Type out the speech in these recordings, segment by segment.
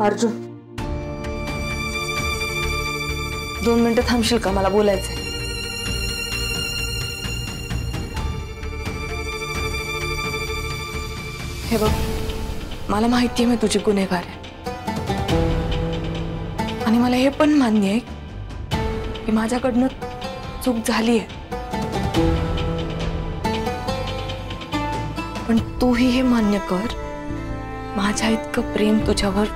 अर्जुन 2 मिनिटं थांबशील का? मला बोलायचंय. हे बघ, मला माहितीये मी तुझी गुन्हेगार आहे आणि मला हे पण मान्य आहे की माझ्याकडनं चूक झाली आहे. पण तूही हे मान्य कर, माझ्या इतकं प्रेम तुझ्यावर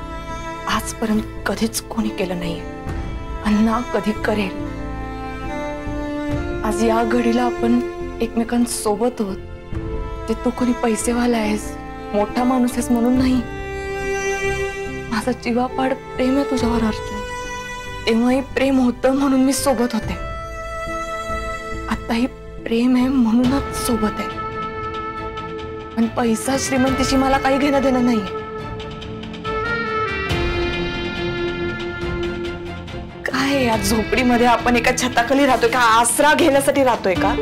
आजपर्यंत कधीच कोणी केलं नाहीये आणि ना कधी करेल. आज या घडीला आपण एकमेकांसोबत आहोत. ते तू कोणी पैसेवाला आहेस, मोठा माणूस आहेस म्हणून नाही. माझा जीवापाड प्रेम आहे तुझ्यावर अर्जुन. तेव्हाही प्रेम होतं म्हणून मी सोबत होते. आताही प्रेम आहे म्हणूनच सोबत आहे. पण पैसा श्रीमंतीशी मला काही घेणं देणं नाहीये. काय या झोपडीमध्ये आपण एका छताखाली राहतोय का? आसरा घेण्यासाठी राहतोय का?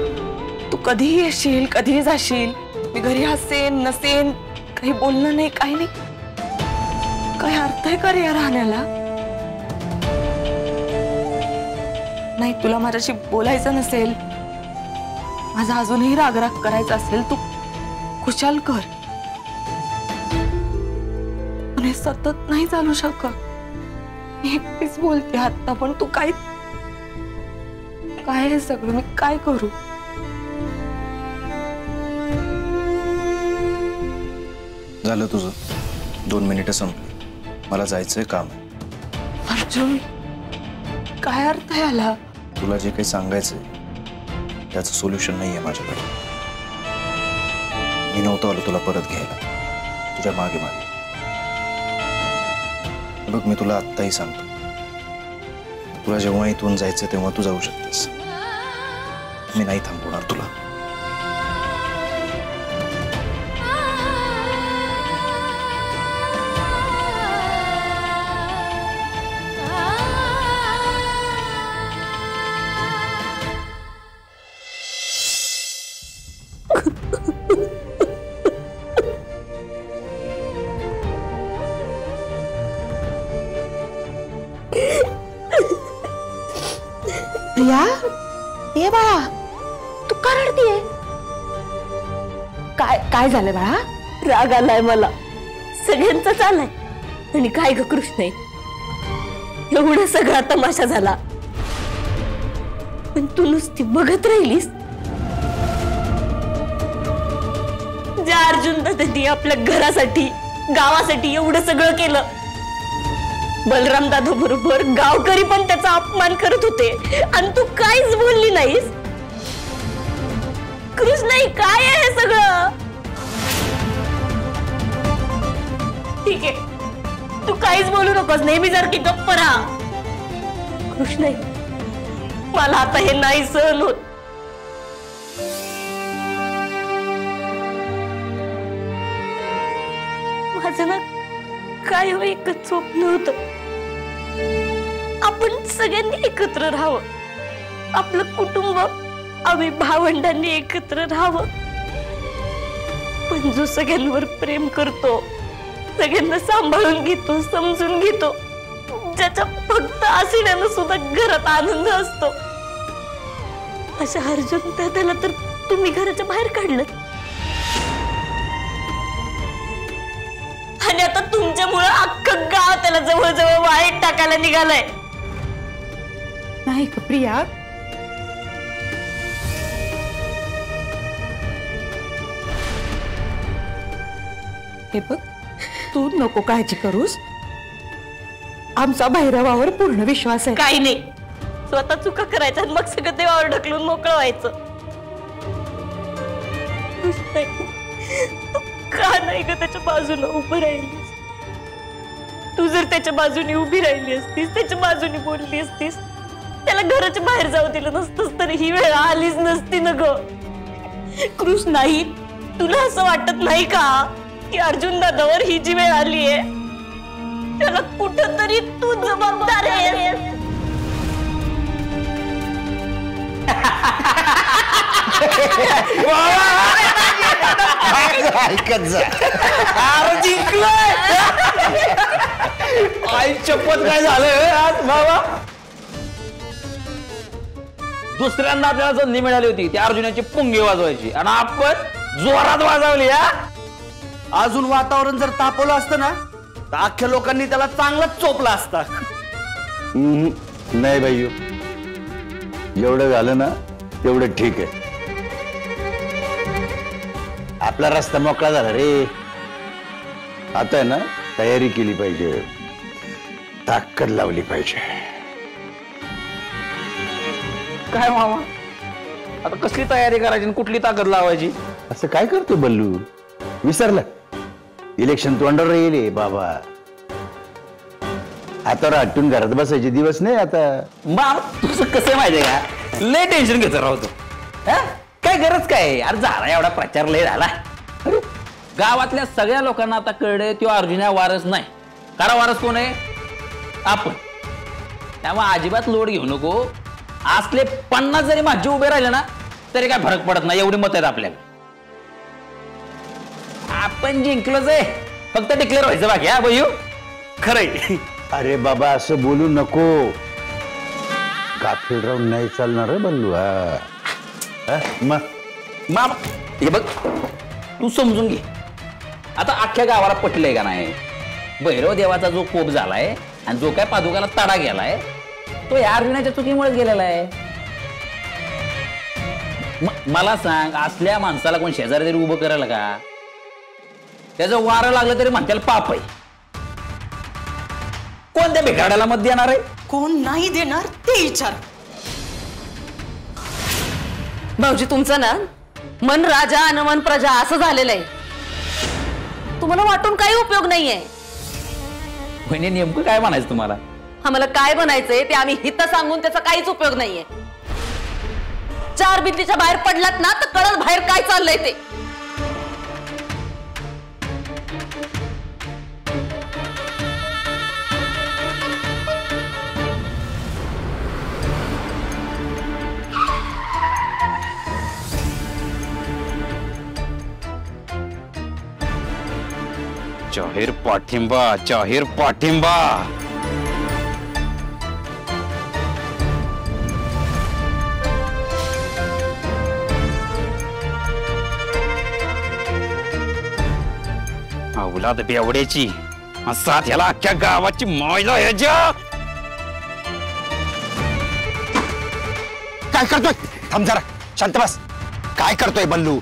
तू कधीही येशील, कधीही जाशील. मी घरी हसेन नसेन, काही बोलणं नाही, काही नाही. काय अर्थ आहे का रे या राहण्याला? नाही, तुला माझ्याशी बोलायचं नसेल, माझा अजूनही रागराग करायचा असेल, तू खुशाल कर. पण हे सतत नाही चालू शकत. मी एकटीच बोलते आता, पण तू काय हे सगळं मी काय करू? झालं तुझं. 2 मिनिटं संपली. मला जायचंय, काम आहे. अर्जुन, काय अर्थ आहे याला? तुला जे काही सांगायचंय त्याचं सोल्युशन नाहीये माझ्याकडे. मी नव्हतो आलो तुला परत घ्यायला, तुझ्या मागे मागे. बघ, मी तुला आत्ताही सांगतो, तुला जेव्हा इथून जायचं तेव्हा तू जाऊ शकतेस. मी नाही थांबवणार तुला. प्रिया, ये बाळा, तू का रडतीये? काय झालंय बाळा? राग आलाय मला, सगळ्यांचाच आलाय. आणि काय ग कृष्ण, एवढा सगळा तमाशा झाला, पण तू नुसती बघत राहिलीस. ज्या अर्जुन दादांनी आपल्या घरासाठी, गावासाठी एवढं सगळं केलं, बलराम दादा बरोबर गावकरी पण त्याचा अपमान करत होते आणि तू काहीच बोलली नाहीस. कृष्ण, काय आहे हे सगळं? ठीक आहे, तू काहीच बोलू नकोस, नेहमी जर की गप्प राहा. कृष्ण, मला आता हे नाही सहन होत. माझं ना काय एकच स्वप्न होतं, आपण सगळ्यांनी एकत्र राहावं, आपलं कुटुंब, आम्ही भावंडांनी एकत्र राहावं. पण जो सगळ्यांवर प्रेम करतो, सगळ्यांना सांभाळून घेतो, समजून घेतो, ज्याच्या फक्त असण्यानं सुद्धा घरात आनंद असतो, अशा अर्जुन दादाला तर तुम्ही घराच्या बाहेर काढलं. आणि आता तुमच्यामुळे अख्खं गाव त्याला जवळजवळ वाईट टाकायला निघालंय. नाही का प्रिया? हे बघ, तू नको काळजी करूस. आमचा भैरवावर पूर्ण विश्वास आहे. काही नाही, स्वतः चुका करायच्या आणि मग सगळं देवावर ढकलून मोकळं व्हायचं. तू का नाही ग त्याच्या बाजूला उभं राहिलीस? तू जर त्याच्या बाजूने उभी राहिली असतीस, त्याच्या बाजूने बोलली असतीस, त्याला घराच्या बाहेर जाऊ दिलं नसतंस, तर ही वेळ आलीच नसती ना ग. कृष्ण, नाही, तुला असं वाटत नाही का की अर्जुन दादावर ही जी वेळ आलीये त्याला कुठंतरी तू जबाबदार आहेस? ऐकत जा. अरे जिंकलोय. आई शपथ काय झालंय आज बाबा. दुसऱ्यांदा आपल्याला संधी मिळाली होती त्या अर्जुनाची पुंगी वाजवायची आणि आपण जोरात वाजवली. अजून वातावरण जर तापवलं असतं ना तर अख्ख्या लोकांनी त्याला चांगलाच चोपला असता. नाही भाई, एवढं झालं ना तेवढं ठीक आहे. आपला रस्ता मोकळा झाला रे. आता आहे ना तयारी केली पाहिजे, ताकद लावली पाहिजे. काय मामा आता कसली तयारी करायची आणि कुठली ताकद लावायची? असं काय करतो बल्लू? विसरलं? इलेक्शन तोंडावर येईल बाबा. आता हटून घरात बसायचे दिवस नाही आता. मामा तुझं कसं माहितीये का, लय टेन्शन घेत राहतो. काय गरज काय? अरे झाला एवढा प्रचार लय झाला. अरे गावातल्या सगळ्या लोकांना आता कळले तो अर्जुन वारस नाही. खरा वारस कोण आहे? आपण. त्यामुळे अजिबात लोड घेऊ नको. असले 50 जरी माझे उभे राहिले ना तरी काय फरक पडत नाही. एवढी मत आहेत आपल्याला. आपण जिंकलोच आहे, फक्त डिक्लेअर व्हायचं बाकी. हा भाऊ खरंय. अरे बाबा असं बोलू नको. गाफील राहून नाही चालणार रे बल्लू. मामा हे बघ तू समजून घे. आता अख्ख्या गावाला पटलंय का नाही? भैरव देवाचा जो कोप झालाय आणि जो काय पादुकाला तडा गेलाय तो या अर्जुनाच्या चुकीमुळे गेलेला आहे. मला सांग, असल्या माणसाला कोण शेजारी तरी उभं करायला का? त्याचं वारं लागलं तरी म्हणताल पाप आहे. कोण त्या भिकाड्याला मत देणार आहे? कोण नाही देणार ते विचार. भाऊजी तुमचं ना मन राजा आणि मन प्रजा असं झालेलं आहे. तुम्हाला वाटून काही उपयोग नाहीये. म्हणजे नेमकं काय म्हणायचं तुम्हाला? आम्हाला काय बनायचंय ते आम्ही हित सांगून त्याचा काहीच उपयोग नाहीये. 4 भिंतीच्या बाहेर पडलात ना तर कळत बाहेर काय चाललंय ते. जाहीर पाठिंबा, जाहीर पाठिंबा. औलाद बेवड्याची साथ याला अख्ख्या गावाची मौजा ह्याच्या. काय करतोय? थांब जरा, शांत बस. काय करतोय बल्लू?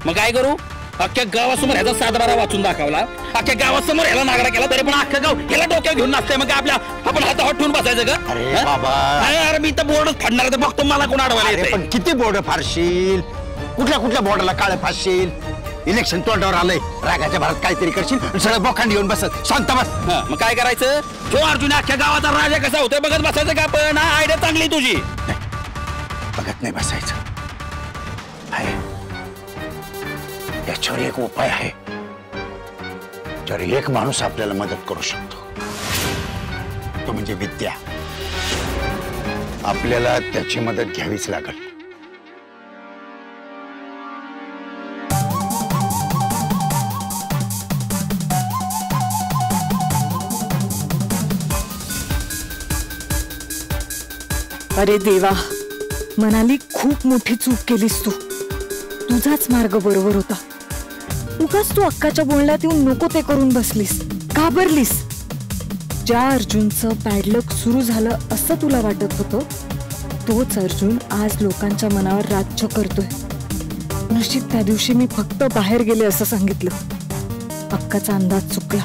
मग काय करू? अख्ख्या गावासमोर ह्याचा 7-12 वाचून दाखवला. अख्ख्या गावासमोर ह्याला नागडा केला तरी पण अख्खा गाव ह्याला डोक्यावर घेऊन नाचतंय. मग आपण हातावर ठेवून बसायचं का? अरे बाबा, अरे मी तर बोर्डच फाडणार आहे. बघतो मला कोण अडवायला येतंय. पण किती बोर्ड फाडशील? कुठल्या बोर्डाला काळे फाडशील? इलेक्शन तोंडावर आलंय, रागाच्या भरात काहीतरी करशील, सगळं बोखांडी येऊन बसत. शांत बस. मग काय करायचं? जो अर्जुन अख्ख्या गावाचा राजा कसा होतोय बघत बसायचं का? पण आयडिया चांगली तुझी. बघत नाही बसायचं. याच्यावर एक उपाय आहे. तर एक माणूस आपल्याला मदत करू शकतो, तो म्हणजे विद्या. आपल्याला त्याची मदत घ्यावीच लागेल. अरे देवा, मनाली खूप मोठी चूक केलीस तू. तुझाच मार्ग बरोबर होता. उगाच तू अक्काच्या बोलण्यात येऊन नको ते करून बसलीस, घाबरलीस. ज्या अर्जुनचं बॅडलक सुरू झालं असं तुला वाटत होतं, तोच अर्जुन आज लोकांच्या मनावर राज्य करतोय. नशीब त्या दिवशी मी फक्त बाहेर गेले असं सांगितलं. अक्काचा अंदाज चुकला.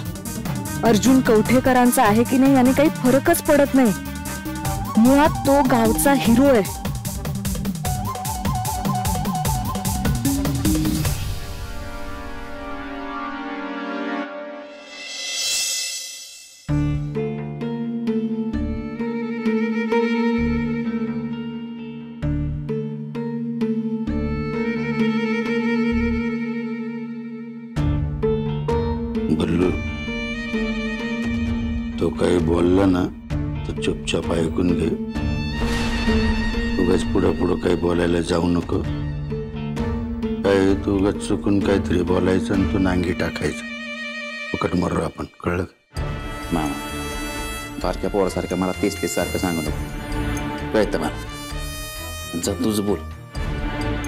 अर्जुन कवठेकरांचा आहे की नाही याने काही फरकच पडत नाही. मुळात तो गावचा हिरो आहे. बल्लू, तो काही बोलला ना तर चुपचाप ऐकून घे. उगाच पुढं काही बोलायला जाऊ नको. काय तू उगाच चुकून काहीतरी बोलायचं आणि तू नांगी टाकायचं. फुकट मरू आपण, कळलं का? मामा बारक्या पोरासारखं मला तेच सारखं सांगू नको. कळतं मला. जा तुझं बोल.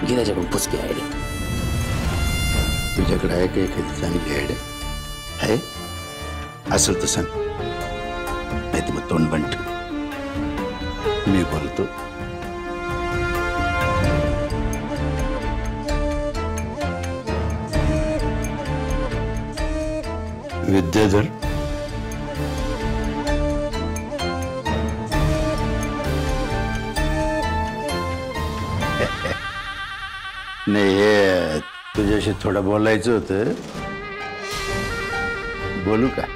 घे त्याच्याकडून पुचकी आयडिया. तुझ्याकडे आहे का एखादी चांगली आयडिया? आहे असेल तर सांग, नाही तर मग तोंड बंद ठेव. मी बोलतो. विद्याधर, नाही हे तुझ्याशी थोडं बोलायचं होतं. बोलू का?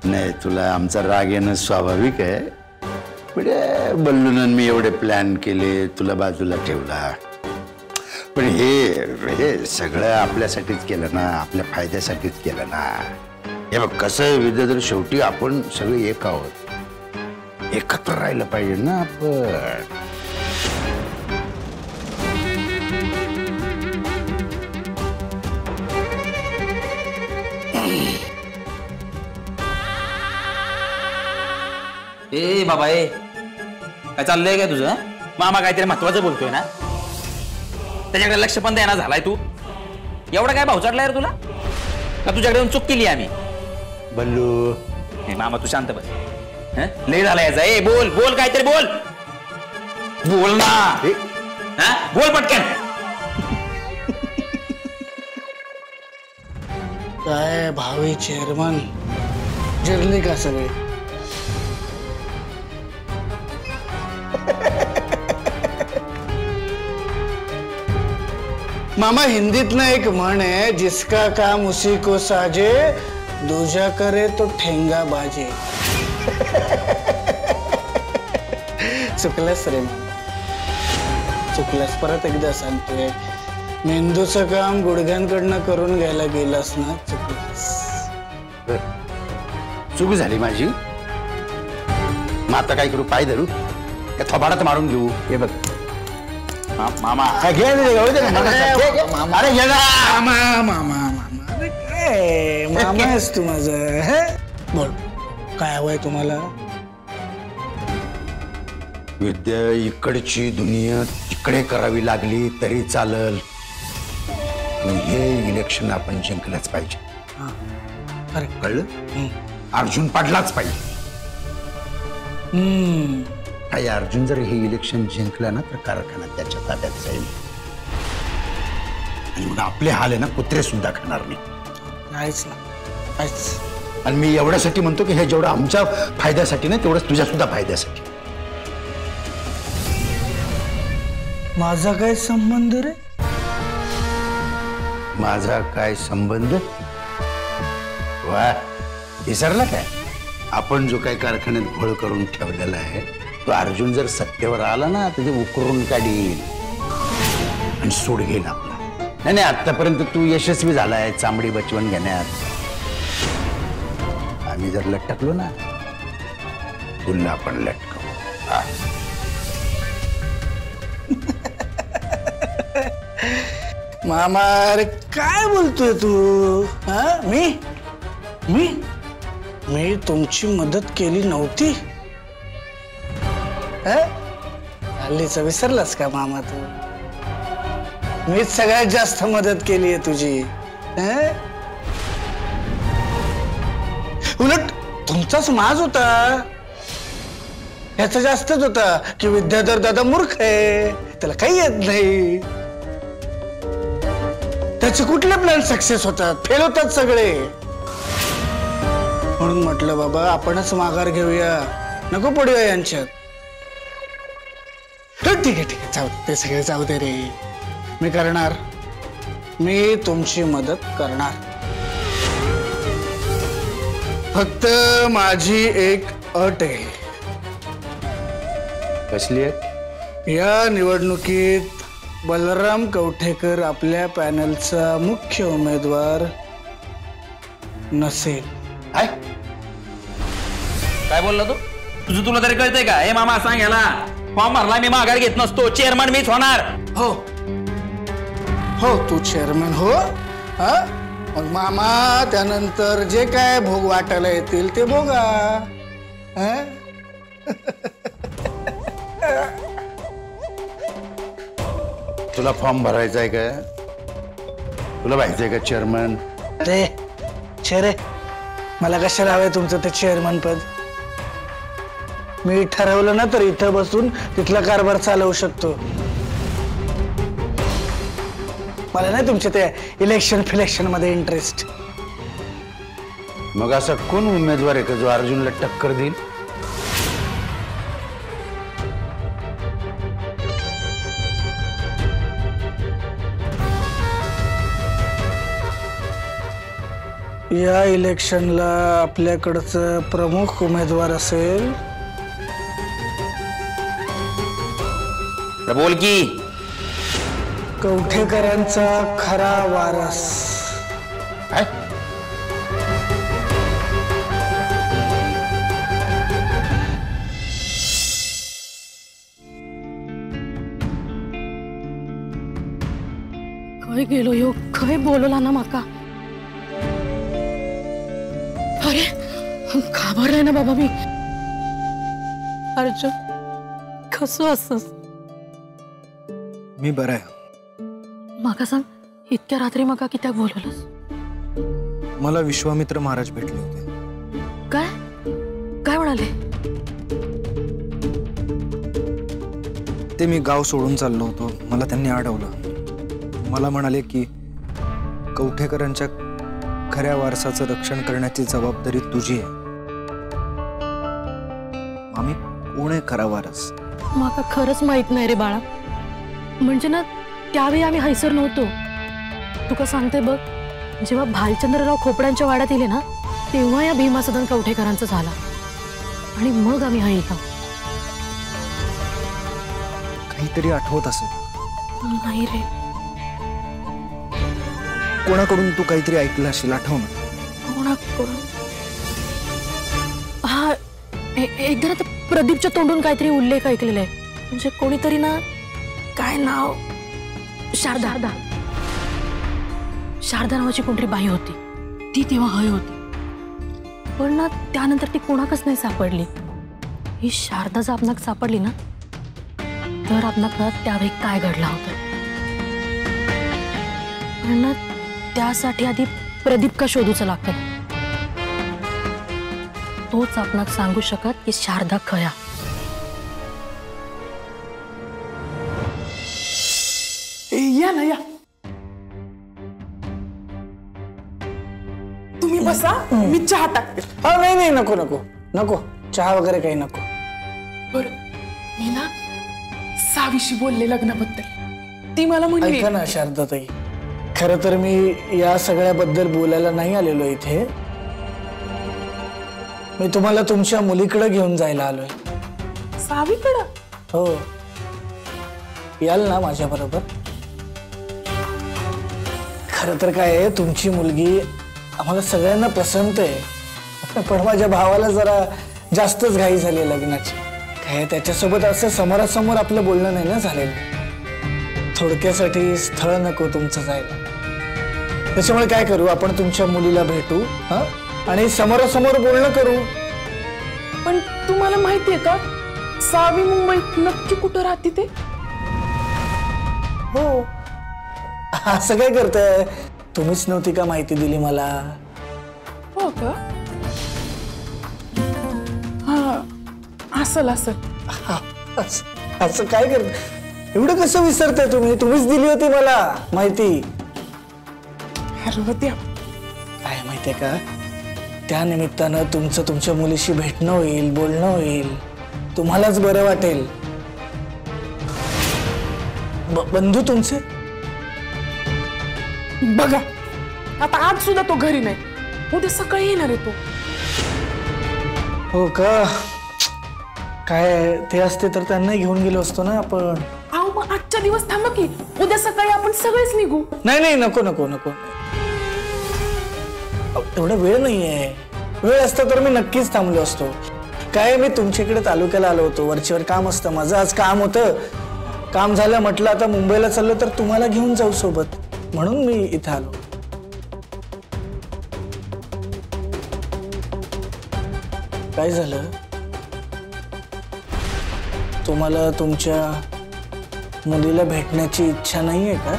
नाही, तुला आमचा राग येणं स्वाभाविक आहे. पण बल्लून मी एवढे प्लॅन केले, तुला बाजूला ठेवला. पण हे सगळं आपल्यासाठीच केलं ना, आपल्या फायद्यासाठीच केलं ना. हे बघ कसं आहे विद्याधर, शेवटी आपण सगळे एक आहोत. एकत्र राहिलं पाहिजे ना आपण. ए बाबा ए, काय चाललंय काय तुझं? मामा काहीतरी महत्वाचं बोलतोय ना, त्याच्याकडे लक्ष पण द्यायला झालाय तू. एवढा काय भाव चढलाय रे तुला? का तुझ्याकडे येऊन चूक केली आम्ही? बल्लू मामा तू शांत बस. लय झाला याचा. ए बोल बोल, काहीतरी बोल. बोल ना. बोल पटकन. काय भावी चेअरमन जिरले का सगळे? मामा, हिंदीत ना एक म्हण आहे, जिसका काम उसी को साजे, दूजा करे तो ठेंगा बाजे. चुकलास रे चुकलास. परत एकदा सांगतोय, मेंदूचं काम गुडघ्यांकडनं करून घ्यायला गेलास ना, चुकलास. चूक झाली माझी. मग आता काय करू? पाय धरू का थोबाडात मारून घेऊ? हे बघ मामा अरे घे मामा आहेस तू माझं. बोल, काय हवंय तुम्हाला? विद्या इकडची दुनिया तिकडे करावी लागली तरी चालल. हे इलेक्शन आपण जिंकलंच पाहिजे. अरे कळलं? अर्जुन पडलाच पाहिजे. काही अर्जुन जर हे इलेक्शन जिंकलं ना, तर कारखाना त्याच्या ताब्यात जाईल. आणि मग आपले हाल आहे ना, कुत्रे सुद्धा खाणार नाही. नाहीच ना, काहीच. आणि मी एवढ्यासाठी म्हणतो की हे जेवढं आमच्या फायद्यासाठी नाही, तेवढंच तुझ्या सुद्धा फायद्यासाठी. माझा काय संबंध रे? माझा काय संबंध? वा, विसरला काय? आपण जो काही कारखान्यात घोळ करून ठेवलेला आहे, तो अर्जुन जर सत्तेवर आला ना, तर ते उकरून काढील आणि सूड घेईल आपला. नाही आतापर्यंत तू यशस्वी झालाय चांबडी बचवून घेण्यात. आम्ही जर लटकलो ना, तुला आपण लटकवू. मामा, अरे काय बोलतोय तू? मी मी मी तुमची मदत केली नव्हती? हल्लीच विसरलास का मामा तू? मीच सगळ्यात जास्त मदत केली आहे तुझी. उलट तुमचाच माज होता. याचा जास्तच होता की विद्याधर दादा मूर्ख आहे, त्याला काही येत नाही. त्याचे कुठले प्लॅन सक्सेस होतात? फेल होतात सगळे. म्हणून म्हटलं बाबा, आपणच माघार घेऊया, नको पडूया यांच्यात. ठीक आहे जाऊ, ते सगळे जाऊ दे रे. मी करणार, मी तुमची मदत करणार. फक्त माझी एक अट आहे. कसली आहे? या निवडणुकीत बलराम कवठेकर आपल्या पॅनलचा मुख्य उमेदवार नसेल. काय बोलला तू? तुझं तुला तरी कळतंय का? हे मामा सांग याला, फॉर्म भरला मी माघार घेत नसतो, चेअरमन मीच होणार. हो हो, तू चेअरमन हो. हा मग मामा त्यानंतर जे काय भोग वाटायला येतील ते भोगा. तुला फॉर्म भरायचा आहे का? तुला माहिती आहे का चेअरमन? अरे चेरे, मला कशाला हवंय तुमचं ते चेअरमन पद? मी ठरवलं ना तर इथं बसून तिथला कारभार चालवू शकतो. मला नाही तुमच्या त्या इलेक्शन फिलेक्शन मध्ये इंटरेस्ट. मग असा कोण उमेदवार आहे का जो अर्जुनला टक्कर देईल? या इलेक्शनला आपल्याकडचं प्रमुख उमेदवार असेल बोल की. कवठेकरांचा खरा वारस. काय? खय गेलो यो, खय बोलला ना माका. अरे घाबरले ना बाबा मी. अर्जुन कसं असस? मी बरा आहे. माका सांग, इतक्या रात्री माका कित्याक बोलवलंस? मला विश्वामित्र महाराज भेटले होते. काय काय म्हणाले? ते मी गाव सोडून चाललो होतो, मला त्यांनी अडवलं. मला म्हणाले की कवठेकरांच्या खऱ्या वारसाचं रक्षण करण्याची जबाबदारी तुझी आहे. आम्ही कोण आहे खरा वारस? माका खरंच माहित नाही रे बाळा. म्हणजे ना त्यावेळी आम्ही हैसर नव्हतो. तुका सांगते बघ, जेव्हा भालचंद्रराव खोपड्यांच्या वाड्यात येले ना, तेव्हा या भीमासदन कवठेकरांचं झाला आणि मग आम्ही हैला. काहीतरी आठवत असेल. नाही रे. कोणाकडून तू काहीतरी ऐकलं असेल, आठव ना. कोणाकडून? हा एकदा ना प्रदीपच्या तोंडून काहीतरी उल्लेख ऐकलेला आहे. म्हणजे कोणीतरी ना, काय नाव, शारदा नावाची कोणतरी बाई होती. ती तेव्हा हय होती, पण ना त्यानंतर ती कोणाकच नाही सापडली. ही शारदा जर आपणाक सापडली ना, तर आपणाक त्यावेळी काय घडला होता. पण ना त्यासाठी आधी प्रदीप का शोधूचं लागतं. तोच आपणाक सांगू शकत की शारदा खया. या ना, या. तुम्ही बसा, मी चहा टाकते. हा नाही नाही, नको नको नको, चहा वगैरे काही नको. बरं, मी ना सावीशी बोलले लग्नाबद्दल. ती मला म्हणली. ऐका ना शारदाताई, खरं तर मी या सगळ्याबद्दल बोलायला नाही आलेलो इथे. मी तुम्हाला तुमच्या मुलीकडे घेऊन जायला आलोय. सावीकडं? हो, याल ना माझ्या बरोबर? खरं तर काय आहे, तुमची मुलगी आम्हाला सगळ्यांना पसंत आहे, पण माझ्या भावाला जरा जास्तच घाई झाली लग्नाची. काय त्याच्यासोबत असं समोरासमोर आपलं बोलणं नाही ना झालेलं. थोडक्यासाठी स्थळ नको तुमचं जायला. त्याच्यामुळे काय करू, आपण तुमच्या मुलीला भेटू आणि समोरासमोर बोलणं करू. पण तुम्हाला माहितीये का, सावी मुंबईत नक्की कुठं राहते ते? हो. असं काय करताय, तुम्हीच नव्हती का माहिती दिली मला? हो का? हा, असल. असं काय करत, एवढं कसं विसरताय तुम्ही? तुम्हीच दिली होती मला माहिती. काय माहितीये का, त्या निमित्तानं तुमचं तुमच्या मुलीशी भेटणं होईल, बोलणं होईल, तुम्हालाच बरं वाटेल. बंधू तुमचे बघा, आता आज सुद्धा तो घरी नाही, उद्या सकाळी येणार आहे तो. हो का? काय ते असते तर त्यांना घेऊन गेलो असतो ना आपण. अहो मग आजच्या दिवस थांबा की, उद्या सकाळी आपण सगळेच निघू. नाही नको नको नको, एवढा वेळ नाहीये. वेळ असता तर मी नक्कीच थांबलो असतो. काय मी तुमच्याकडे तालुक्याला आलो होतो, वरचीवर काम असतं माझं. आज काम होतं, काम झालं म्हटलं आता मुंबईला चाललो तर तुम्हाला घेऊन जाऊ सोबत, म्हणून मी इथं आलो. काय झालं? तुम्हाला तुमच्या मुलीला भेटण्याची इच्छा नाहीये का?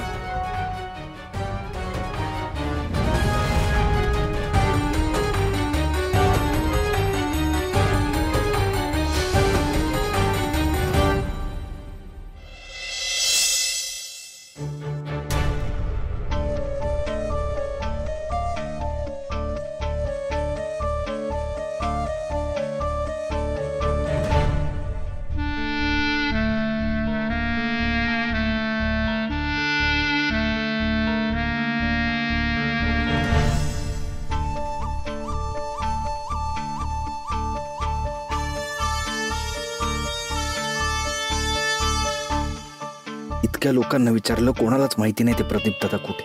इतक्या लोकांना विचारलं, कोणालाच माहिती नाही ते प्रदीप दादा कुठे.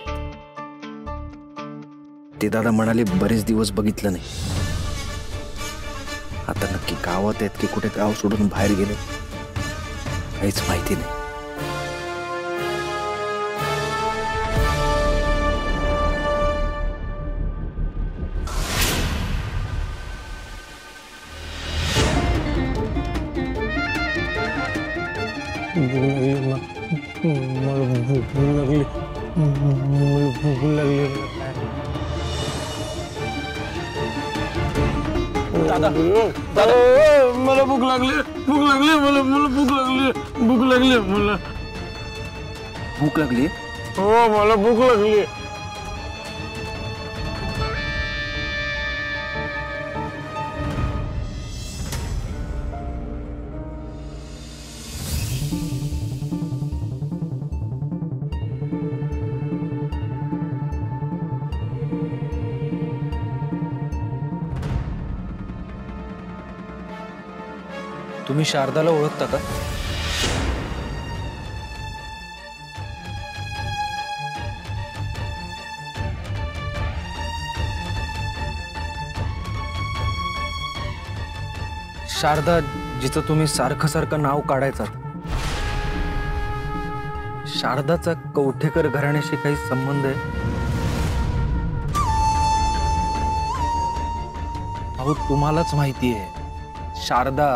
ते दादा म्हणाले बरेच दिवस बघितलं नाही. आता नक्की गावात आहेत की कुठे गाव सोडून बाहेर गेले काहीच माहिती नाही. दादा मला भूक लागली, मला भूक लागली. भूक लागली? हो मला भूक लागली. तुम्ही शारदाला ओळखता का? शारदा जिचं तुम्ही सारखं सारखं नाव काढायचा, शारदाचा कवठेकर घराण्याशी काही संबंध आहे? अहो तुम्हालाच माहिती आहे, शारदा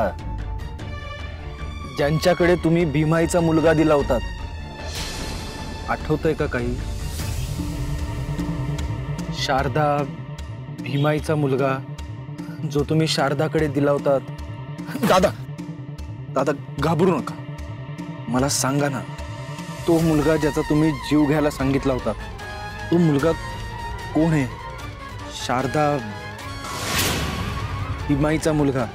ज्यांच्याकडे तुम्ही भीमाईचा मुलगा दिला होता, आठवतंय का काही? शारदा, भीमाईचा मुलगा जो तुम्ही शारदाकडे दिला होता. दादा दादा घाबरू नका, मला सांगा ना, तो मुलगा ज्याचा तुम्ही जीव घ्यायला सांगितला होता, तो मुलगा कोण आहे? शारदा, भीमाईचा मुलगा,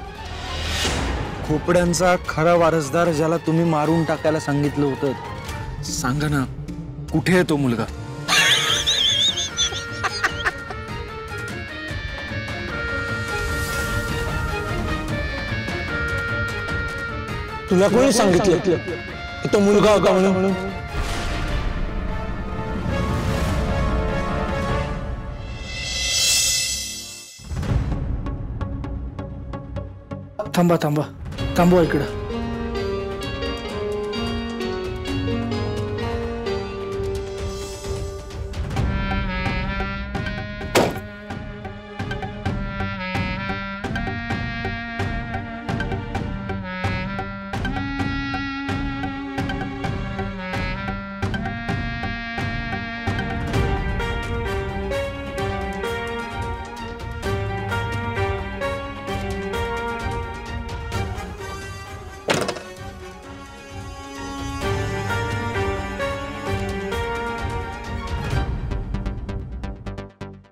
खोपड्यांचा खरा वारसदार ज्याला तुम्ही मारून टाकायला सांगितलं होतं, सांगा ना कुठे आहे तो मुलगा? तुला कोणी सांगितलं की तो मुलगा होता म्हणून? थांबा थांबा थांबवा इकडं.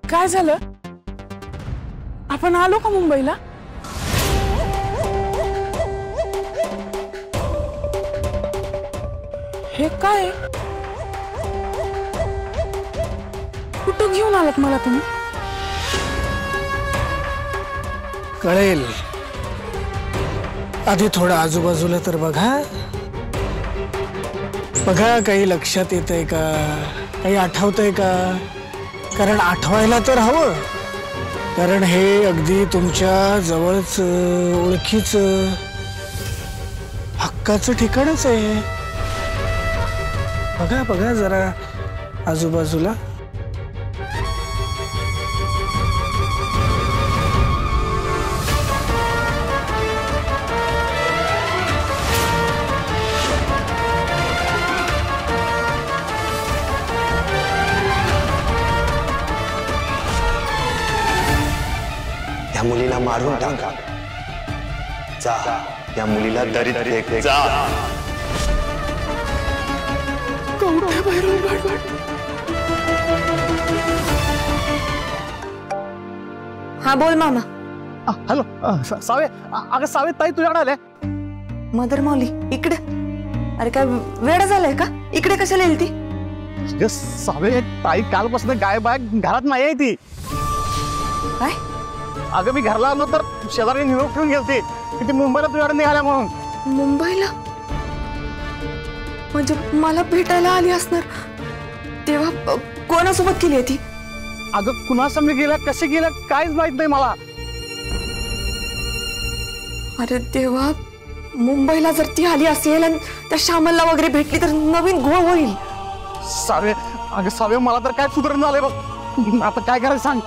काय झालं? आपण आलो का मुंबईला? हे काय? कुठं घेऊन आलात मला तुम्ही? कळेल, आधी थोडं आजूबाजूला तर बघा. बघा काही लक्षात येतंय का, काही आठवतंय का? कारण आठवायला तर हवं. कारण हे अगदी तुमच्या जवळच ओळखीच हक्काचं ठिकाणच आहे. बघा बघा जरा आजूबाजूला. त्या मुलीला मारून टाका. जा त्या मुलीला दरीत फेक. जा. हा बोल मामा. Hello save. अगं सावे ताई तुझ्याकडे आल्या. मदर मौली इकडे. अरे काय वेळ झालाय का? इकडे कशाला येईल ती? सावे ताई कालपासून गायब आहे, घरात नाही आहे ती. काय? अगं मी घरला आलो तर शेजारी निरोप ठेवून गेलती की ती मुंबईला तुझ्याकडे निघाल्या म्हणून. मुंबईला? म्हणजे मला भेटायला आली असणार. तेव्हा कोणासोबत केली ती? अगं कुणासंग गेल्या, कसे गेल्या काहीच माहित नाही मला. अरे देवा, मुंबईला जर ती आली असेल आणि त्या श्यामलला वगैरे भेटली तर नवीन घोळ होईल. सावे अगं सावे मला तर काय सुधारण झालंय बघ. आता काय करायचं सांग.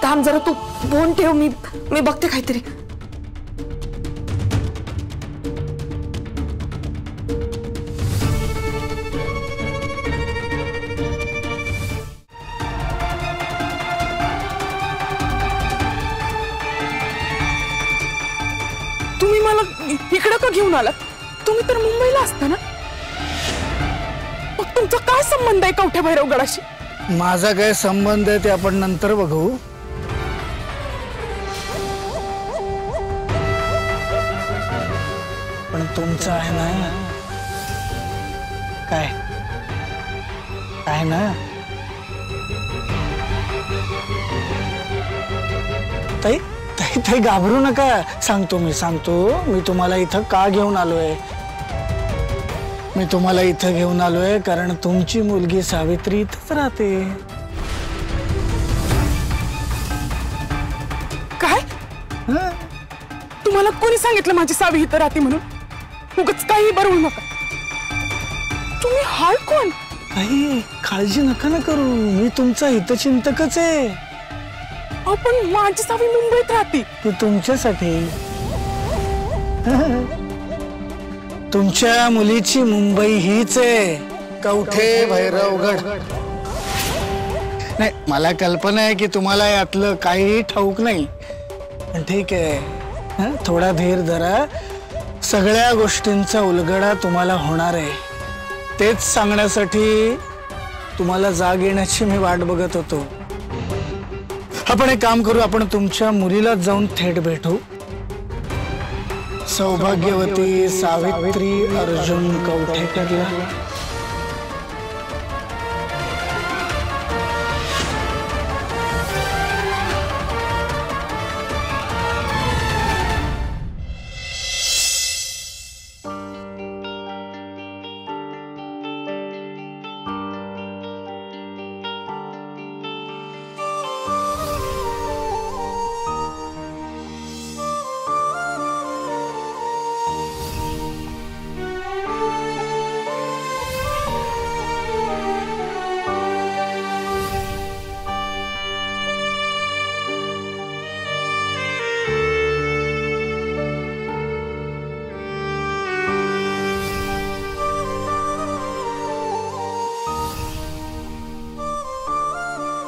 थांब जरा, तू फोन ठेव, मी बघते काहीतरी. तुम्ही मला इकडे का घेऊन आलात? तुम्ही तर मुंबईला असता ना? मग तुमचा काय संबंध आहे कवठे भैरवगडाशी? माझा काय संबंध आहे ते आपण नंतर बघू. पण तुमचं आहे ना? काय आहे ना? ताई ताई ताई घाबरू नका. सांगतो मी तुम्हाला इथं का घेऊन आलोय. मी तुम्हाला इथं घेऊन आलोय कारण तुमची मुलगी सावित्री इथंच राहते. काय? तुम्हाला कोणी सांगितलं माझी सावी इथं राहते म्हणून? उगाच काही बरवू नका. तुम्ही हाय कोण? ताई काळजी नका ना करू, मी तुमचा हितचिंतकच आहे. आपण माझी सावी मुंबईत राहते. ती तुमच्यासाठी. तुमच्या मुलीची मुंबई हीच आहे, कवठे भैरवगड. नाही मला कल्पना आहे की तुम्हाला यातलं काही ठाऊक नाही. पण ठीक आहे, थोडा धीर धरा. सगळ्या गोष्टींचा उलगडा तुम्हाला होणार आहे. तेच सांगण्यासाठी तुम्हाला जाग येण्याची मी वाट बघत होतो. आपण एक काम करू, आपण तुमच्या मुलीला जाऊन थेट भेटू. सौभाग्यवती सावित्री अर्जुन कवठेकरला.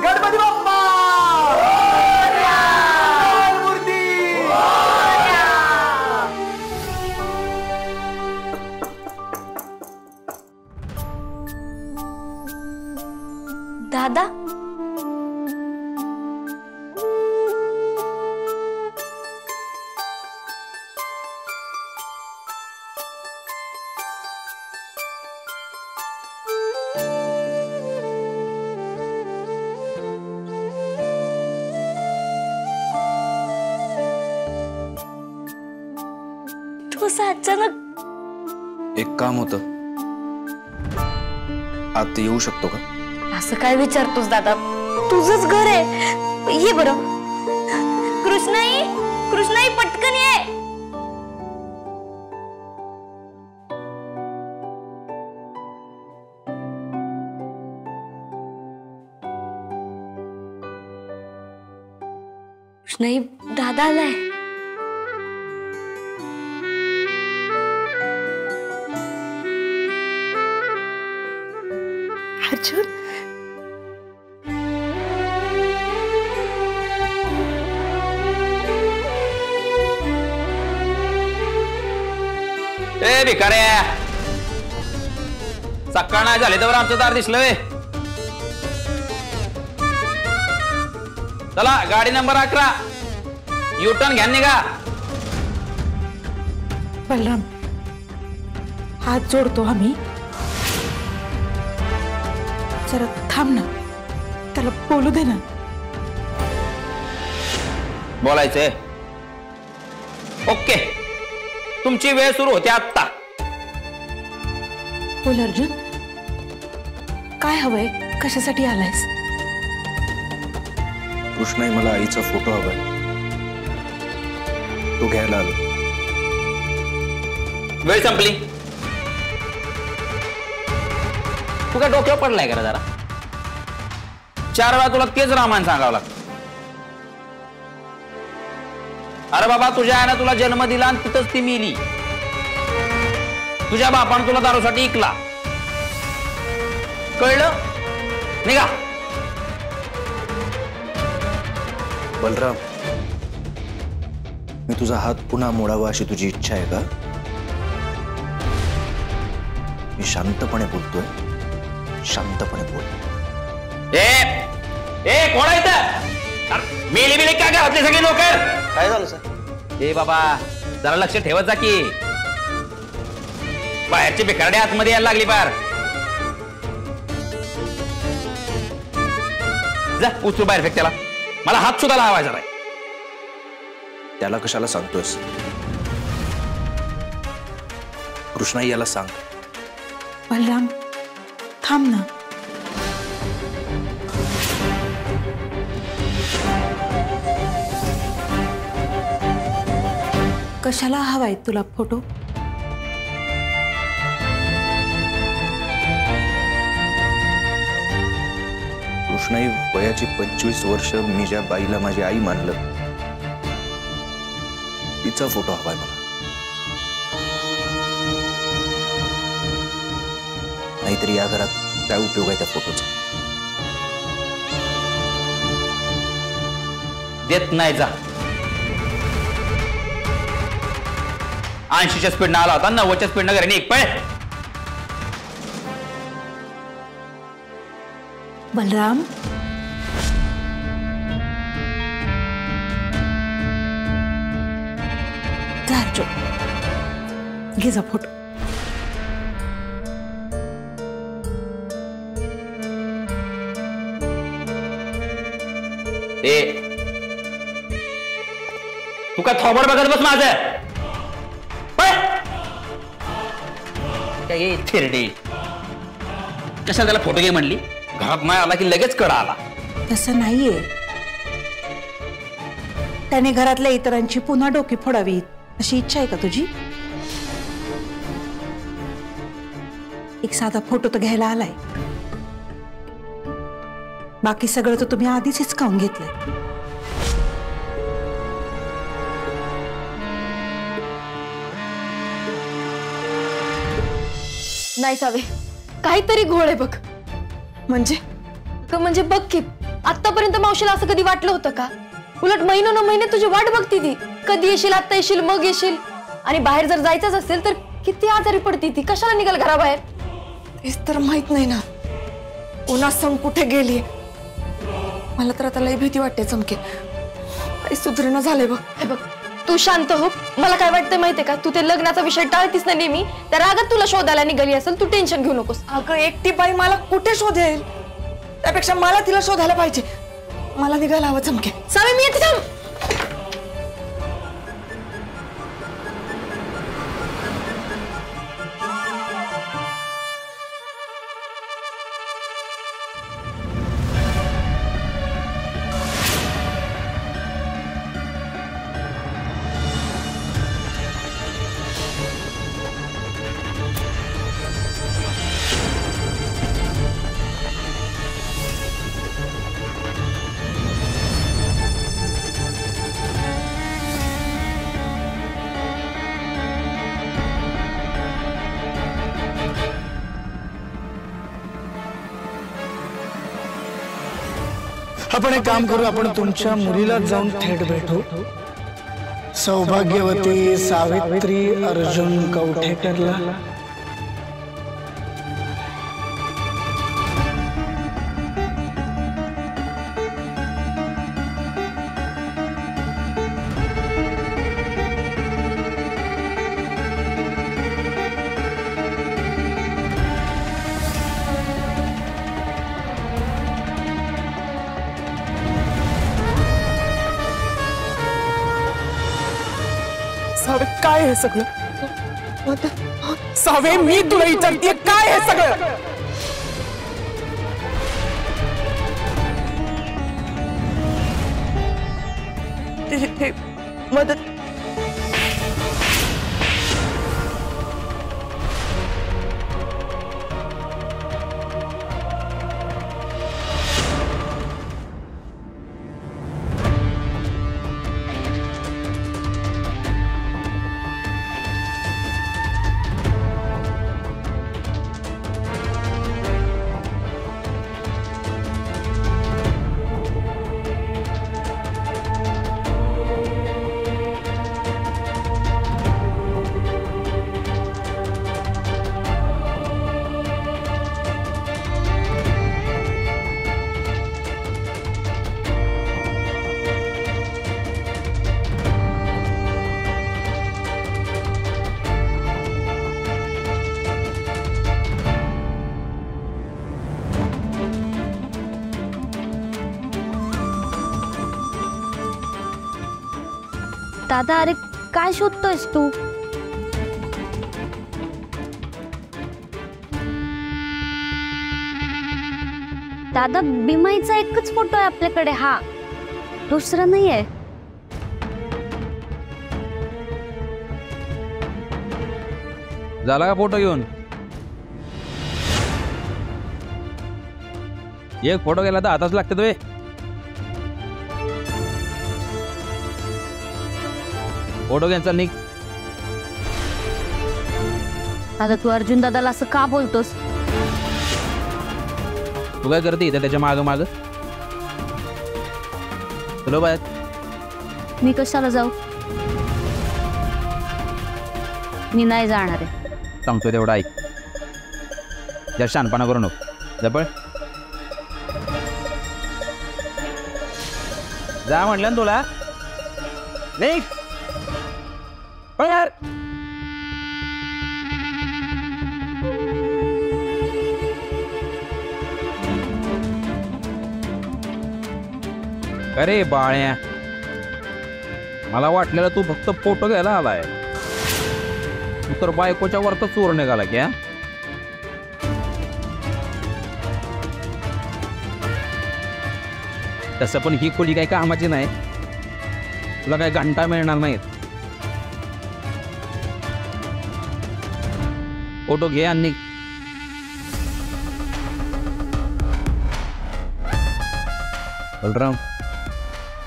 गणपती बाप्पा दादा तू असं अचानक. एक काम होतं, आत येऊ शकतो का? असं काय विचारतोस दादा? तुझंच घर आहे, ये बरं. कृष्णाई, कृष्णाई पटकन ये. कृष्णाई, दादा आलाय. अर्जुन, ए भिकारे, सकाळ नाही झाली तर आमचं दार दिसलं वे. चला गाडी नंबर 11, युटर्न घ्या निघा. बलराम, हात जोडतो आम्ही. जरा थांब ना, त्याला बोलू दे ना. बोलायचंय? ओके, तुमची वेळ सुरू होते आत्ता. बोल अर्जुन, काय हवंय? कशासाठी आलायस? कृष्णाई, मला आईचा फोटो हवाय, तो घ्यायला आलो. वेळ संपली. तू काय डोक्यावर पडलाय का जरा? 4 वेळा तुला तेच रामायण सांगावं लागतं. अरे बाबा, तुझ्या आईनं तुला जन्म दिला आणि तिथंच ती मेली. तुझ्या बापानं तुला दारूसाठी ऐकला. कळलं? निघा. बलराम, मी तुझा हात पुन्हा मोडावा अशी तुझी इच्छा आहे का? मी शांतपणे बोलतोय, शांतपणे बोल. ए कोण आहे इथं? मेली बिली काय घरातले सगळे लोक? काय झालं सर? ए बाबा, जरा लक्ष ठेवत जा की. बाहेरची बेकारडे आतमध्ये यायला लागली पार. जा उचलू बाहेर फेक त्याला. मला हात सुद्धा लावायचा नाही. त्याला कशाला सांगतोयस? कृष्णाई, याला सांग. बलराम, थांब ना. कशाला हवाय तुला फोटो? कृष्णाई, वयाची 25 वर्ष मी ज्या बाईला माझी आई मानलं, तिचा फोटो हवाय मला. नाहीतरी या घरात काय उपयोग आहे त्या फोटोचा? देत नाही. जा. 80च्या स्पीडनं आला होता, 90च्या स्पीडनं घरी निघ. पळ. बलराम, जा अर्जुन, घे जा फोटो. तू काय थोबड बघत बस माझं? काय थिरडे, कशाला त्याला फोटो घे म्हणली? घरात नाही आला की लगेच कळा आला. तसं नाहीये. त्याने घरातल्या इतरांची पुन्हा डोकी फोडावी अशी इच्छा आहे का तुझी? एक साधा फोटो तर घ्यायला आलाय. बाकी सगळं तर तुम्ही आधीच हिसकावून घेतलंय. नाही सावे, काहीतरी घोळ आहे बघ. म्हणजे म्हणजे बघ की, आतापर्यंत मावशीला असं कधी वाटलं होतं का? उलट महिने तुझी वाट बघती ती. कधी येशील, आता येशील, मग येशील. आणि बाहेर जर जायचंच असेल तर किती आजारी पडती ती. कशाला निघाल घराबाहेर? तेच तर माहित नाही ना, उन्हात संग कुठे गेली. मला तर आता लई भीती वाटते चमके. काही सुधारणा झालंय बघ. हे बघ, तू शांत हो. मला काय वाटतंय माहितीये का, तू ते लग्नाचा विषय टाळतीस ना नेहमी. त्या रागात तुला शोधायला निघाली असेल. तू टेन्शन घेऊ नकोस. अगं, एकटी बाई मला कुठे शोधेल? त्यापेक्षा मला तिला शोधायला पाहिजे. मला निघायला हवं चमके. सावे, मी येते. थांब. आपण एक काम करू, आपण तुमच्या मुलीला जाऊन थेट भेटू. सौभाग्यवती सावित्री अर्जुन कवठेकरला. सावे, काय हे सगळं? सावे, मी तुला विचारते, काय हे सगळं? मदत. दादा, अरे काय शोधतोयस तू? दादा, बिमाईचा एकच फोटो आहे आपल्याकडे, हा दुसरा नाही आहे. झाला का फोटो घेऊन? एक फोटो गेला तर आताच लागते तुम्ही. फोटो घ्यायचा निघ. आता तू अर्जुन दादाला असं का बोलतोस? तू काय करते इथे त्याच्या माग माग? चलो बाहेर. मी कशाला जाऊ? मी नाही जाणार आहे. सांगतोय तेवढा ऐक. जास्त शानपणा करू नको. जपळ जा म्हटलं ना तुला. निघ. यार अरे बाळ्या, मला वाटलेलं तू फक्त फोटो घ्यायला आलाय. तू तर बायकोच्या वर तर चोर निघाला क्या? तसं पण ही खोली काही कामाची नाही. तुला काही घंटा मिळणार नाहीत. फोटो घे आणि बलराम,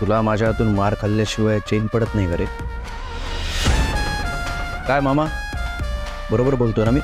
तुला माझ्या हातून मार खाल्ल्याशिवाय चैन पडत नाही का रे? काय मामा, बरोबर बोलतोय ना मी?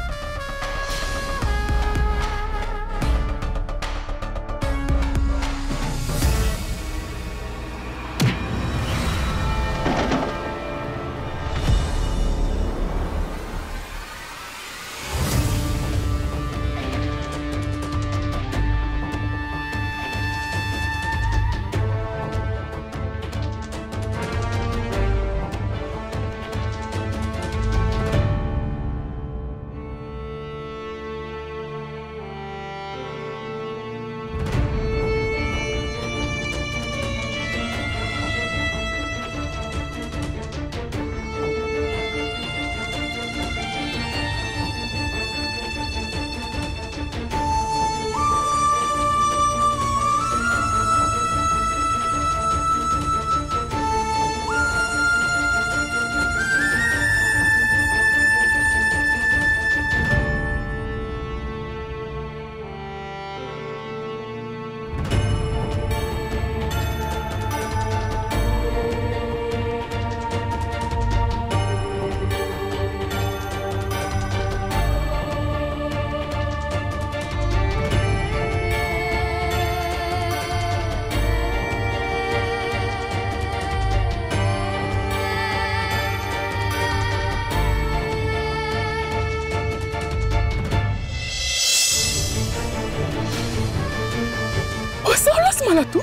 मला तू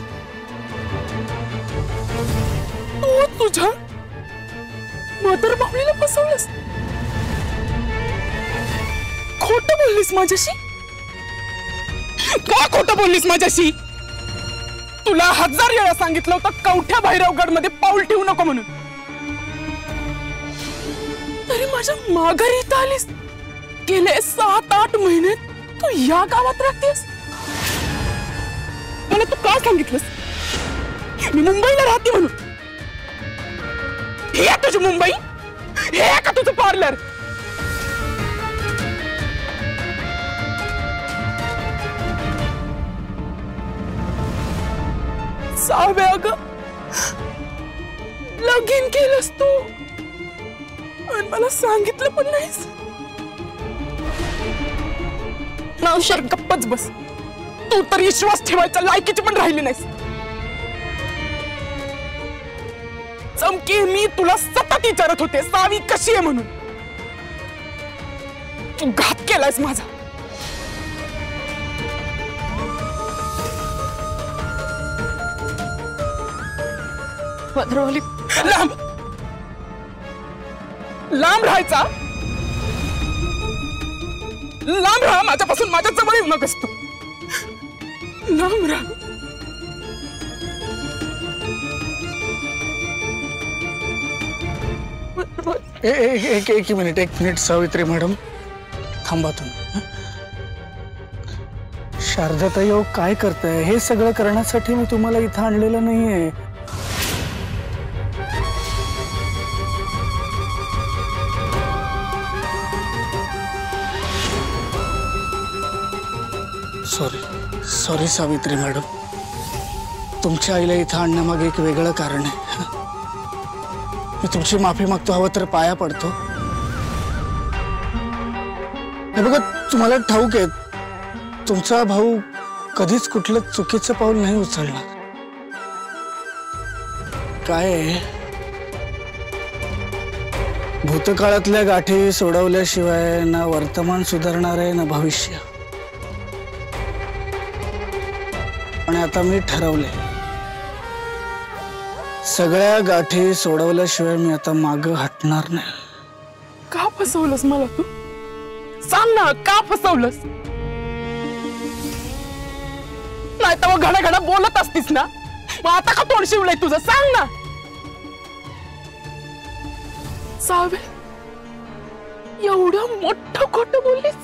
तुझ्या मदर बाहुलीला फसवलंस, खोट बोललीस माझ्याशी. का खोटं बोललीस माझ्याशी? तुला 1000 वेळा सांगितलं होतं कवठ्या भैरवगड मध्ये पाऊल ठेवू नको म्हणून, तरी माझ्या माघारी इथं आलीस. गेले 7-8 महिने तू या गावात राहतेस. मला तू का सांगितलंस मी मुंबईला राहते म्हणून? हे आहे तुझी मुंबई, हे आहे का तुझं पार्लर? साव्या ग, लगीन केलंस तू आणि मला सांगितलं पण नाहीस. नावशर गप्पच बस. तू तर विश्वास ठेवायचा लायकीची पण राहिली नाहीस. चमकी मी तुला सतत विचारत होते सावी कशी आहे म्हणून. तू घात केलायस माझा. भद्रवली लांब लांब राहायचा. लांब राहा माझ्यापासून. माझ्या जवळ येऊ नकस तू. लांब राहा. एक मिनिट सावित्री मॅडम, थांबा तुम्ही. शारदाताई अहो काय करताय? हे सगळं करण्यासाठी मी तुम्हाला इथं आणलेलं नाहीये. सॉरी सावित्री मॅडम, तुमच्या आईला इथं आणण्यामागे एक वेगळं कारण आहे. मी तुमची माफी मागतो, हवं तर पाया पडतो. हे बघा, तुम्हाला ठाऊक आहे तुमचा भाऊ कधीच कुठलं चुकीचं पाऊल नाही उचलणार. काय भूतकाळातल्या गाठी सोडवल्याशिवाय ना वर्तमान सुधारणार आहे ना भविष्य. आणि आता मी ठरवले, सगळ्या गाठी सोडवल्याशिवाय मी आता माग हटणार नाही. का फसवलंस मला तू? सांग ना, का फसवलंस? नाही तर घडा घडा बोलत असतीस ना, मग आता का तोंड शिवलंय तुझं? सांग ना. सावे, एवढं मोठं खोटं बोललीस?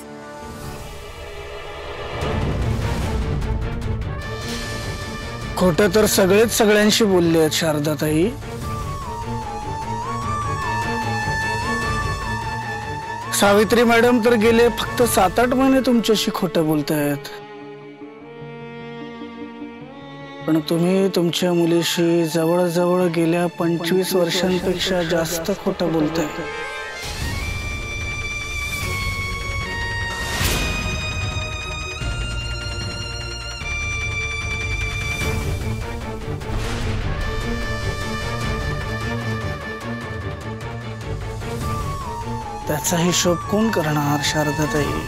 खोटं तर सगळेच सगळ्यांशी बोलले आहेत शारदाताई. सावित्री मॅडम तर गेले फक्त 7-8 महिने तुमच्याशी खोटं बोलतायत. पण तुम्ही तुमच्या मुलीशी जवळजवळ गेल्या 25 वर्षांपेक्षा जास्त खोटं बोलताय. त्याचा हिशोब कोण करणार शारदाताई?